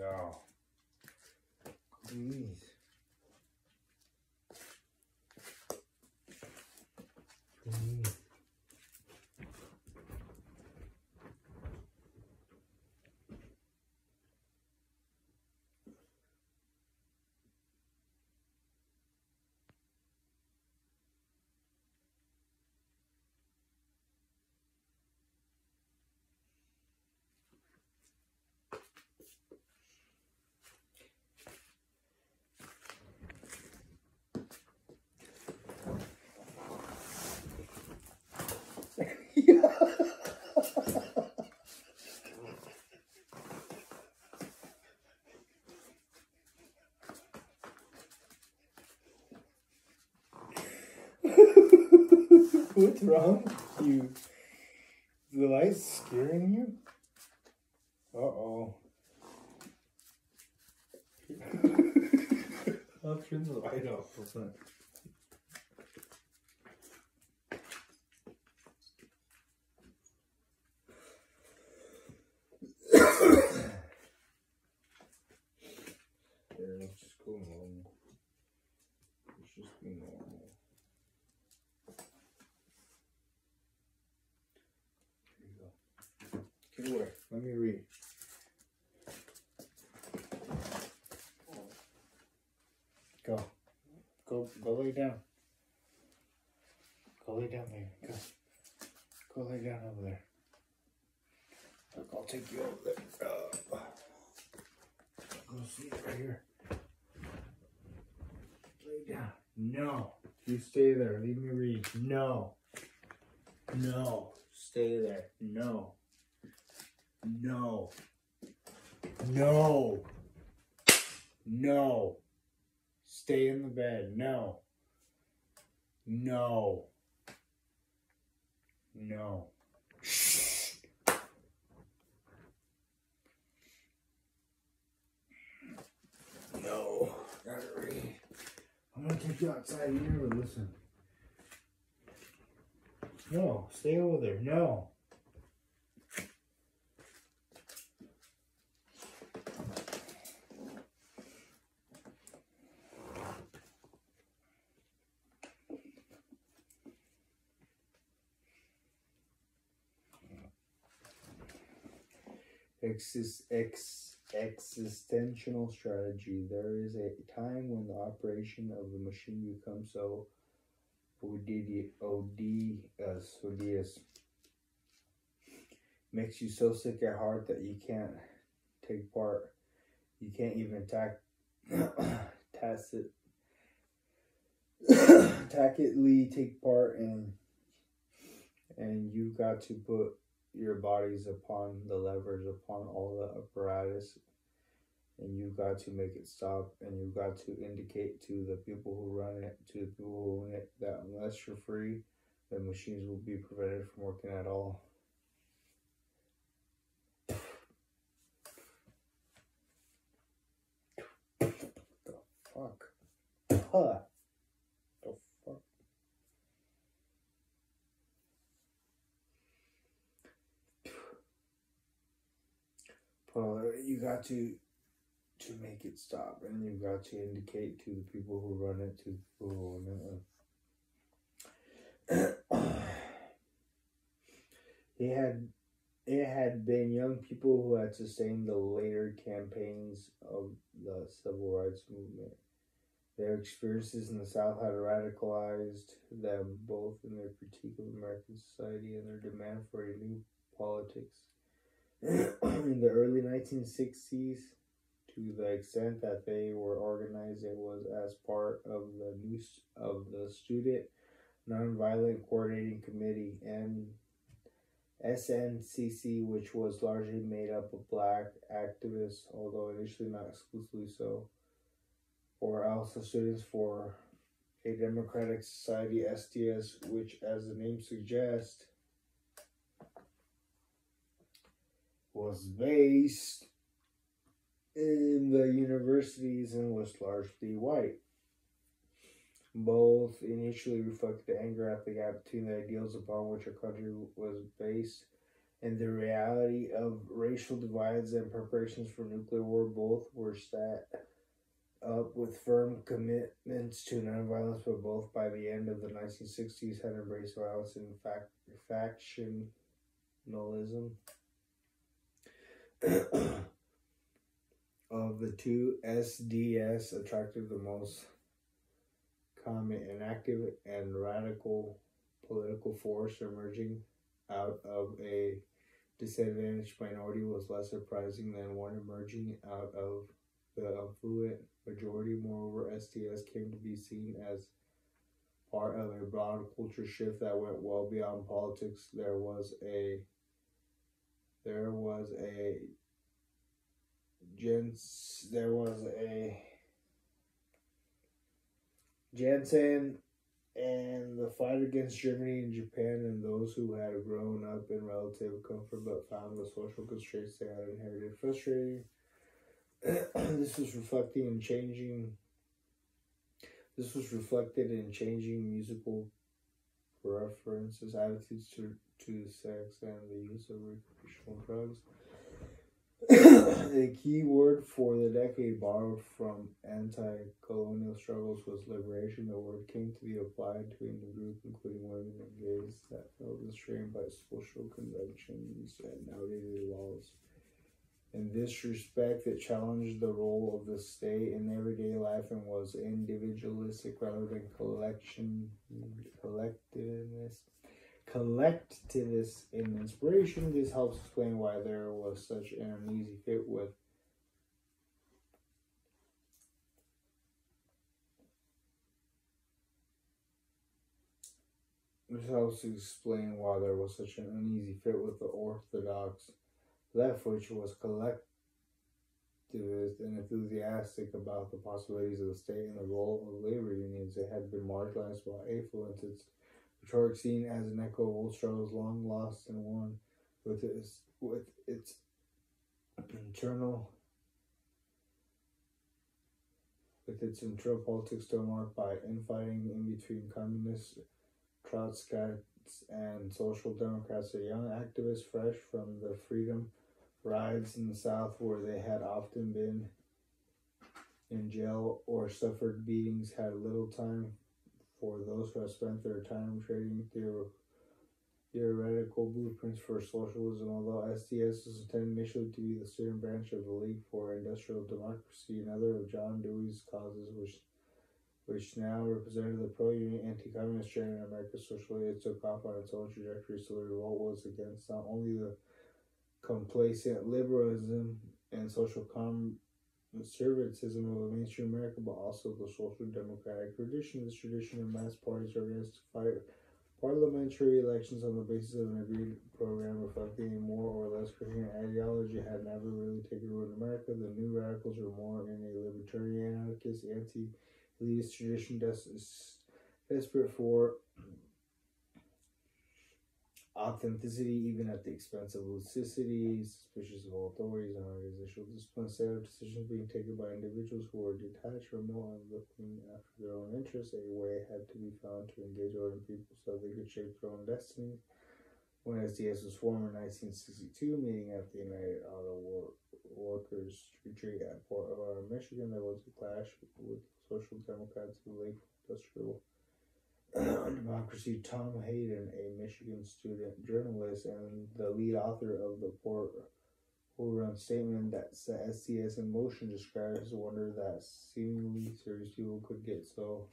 No. Please. Please. What's wrong with you? Is the light scaring you? Uh-oh. I'll turn the light off. Listen. Here, let's just go normal. Let's just be normal. Here you go. Get away. Let me read. Go lay down. Go lay down, baby. Go lay down over there. Look, I'll take you over there. Go sleep right here. Lay down. No. You stay there. Leave me read. No. No. Stay there. No. No. No. No. Stay in the bed. No. No. No. Shh. No. Gotta read. I'm gonna take you outside. You never listen. No. Stay over there. No. Existential strategy. There is a time when the operation of the machine becomes so odious, makes you so sick at heart that you can't take part. You can't even tacitly take part, and you got to put your bodies upon the levers, upon all the apparatus, and you got to make it stop, and you got to indicate to the people who run it, to the people who own it, that unless you're free, the machines will be prevented from working at all. The fuck? The fuck? Well, you got to make it stop, and you got to indicate to the people who run it, to the people who own it. It had been young people who had sustained the later campaigns of the civil rights movement. Their experiences in the South had radicalized them both in their critique of American society and their demand for a new politics. In the early 1960s, to the extent that they were organized, it was as part of the Student Nonviolent Coordinating Committee, and SNCC, which was largely made up of black activists, although initially not exclusively so, or also Students for a Democratic Society, SDS, which, as the name suggests, was based in the universities and was largely white. Both initially reflected anger at the gap between the ideals upon which our country was based and the reality of racial divides and preparations for nuclear war. Both were set up with firm commitments to nonviolence, but both by the end of the 1960s had embraced violence and factionalism. Of the two, SDS attracted the most common and active and radical political force emerging out of a disadvantaged minority was less surprising than one emerging out of the affluent majority. Moreover, SDS came to be seen as part of a broad culture shift that went well beyond politics. There was a Jansen and the fight against Germany and Japan, and those who had grown up in relative comfort but found the social constraints they had inherited frustrating. This was reflected in changing musical preferences, attitudes to sex, and the use of recreational drugs. A key word for the decade borrowed from anti-colonial struggles was liberation. The word came to be applied to any group, including women and gays, that felt constrained by social conventions and outdated laws. In this respect, it challenged the role of the state in everyday life and was individualistic rather than collectivist in inspiration. This helps explain why there was such an uneasy fit with the orthodox left, which was collectivist and enthusiastic about the possibilities of the state and the role of labor unions. It had been marginalized by affluence, its rhetoric seen as an echo of old struggles long lost and won, with its internal politics still marked by infighting in between communists, Trotskyists, and social democrats. A young activist fresh from the freedom rides in the South, where they had often been in jail or suffered beatings, had little time for those who have spent their time trading theoretical blueprints for socialism. Although SDS was intended initially to be the student branch of the League for Industrial Democracy, another of John Dewey's causes, which now represented the pro-union anti-communist trend in America, socially, it took off on its own trajectory. So the revolt was against not only the complacent liberalism and social conservatism of mainstream America, but also the social democratic tradition. This tradition of mass parties organized to fight parliamentary elections on the basis of an agreed program reflecting a more or less coherent ideology had never really taken root in America. The new radicals were more in a libertarian, anarchist, anti-elitist tradition, desperate for authenticity, even at the expense of lucidity, suspicious of all authorities and organizational discipline. Set of decisions being taken by individuals who were detached, remote, and looking after their own interests. A way had to be found to engage ordinary people so they could shape their own destiny. When SDS was formed in 1962, meeting at the United Auto Workers Retreat at Port Arthur, Michigan, there was a clash with Social Democrats who Lake Industrial Democracy. Tom Hayden, a Michigan student journalist and the lead author of the Port Huron statement that set SDS in motion, describes a wonder that seemingly serious people could get so